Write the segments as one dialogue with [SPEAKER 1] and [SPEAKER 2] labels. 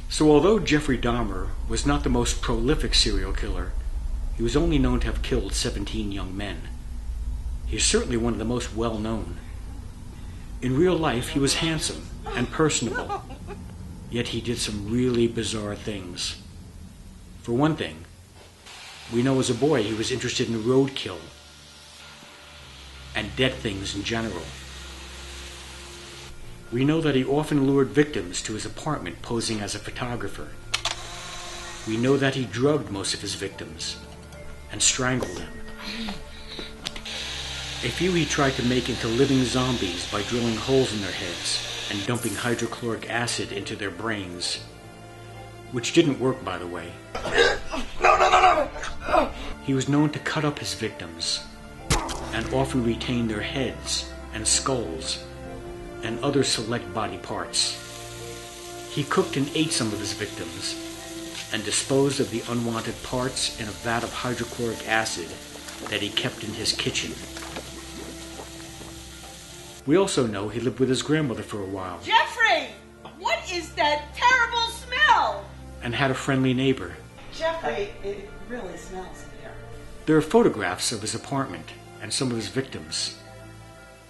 [SPEAKER 1] So although Jeffrey Dahmer was not the most prolific serial killer, he was only known to have killed 17 young men. He is certainly one of the most well-known. In real life, he was handsome and personable, yet he did some really bizarre things. For one thing, we know as a boy he was interested in roadkill and dead things in general. We know that he often lured victims to his apartment posing as a photographer. We know that he drugged most of his victims and strangled them. A few he tried to make into living zombies by drilling holes in their heads and dumping hydrochloric acid into their brains. Which didn't work, by the way. No! He was known to cut up his victims and often retain their heads and skulls and other select body parts. He cooked and ate some of his victims and disposed of the unwanted parts in a vat of hydrochloric acid that he kept in his kitchen. We also know he lived with his grandmother for a while.
[SPEAKER 2] Jeffrey! What is that terrible smell?
[SPEAKER 1] And had a friendly neighbor.
[SPEAKER 2] Jeffrey, it really smells in here.
[SPEAKER 1] There are photographs of his apartment and some of his victims,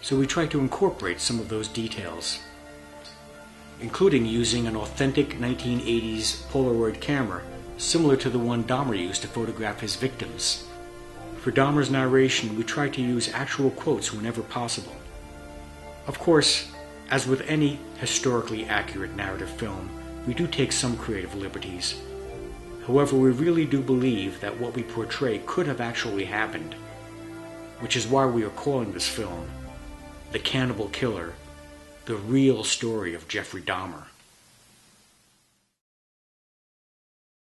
[SPEAKER 1] so we try to incorporate some of those details, including using an authentic 1980s Polaroid camera similar to the one Dahmer used to photograph his victims. For Dahmer's narration, we try to use actual quotes whenever possible. Of course, as with any historically accurate narrative film, we do take some creative liberties. However, we really do believe that what we portray could have actually happened, which is why we are calling this film The Cannibal Killer, the real story of Jeffrey Dahmer.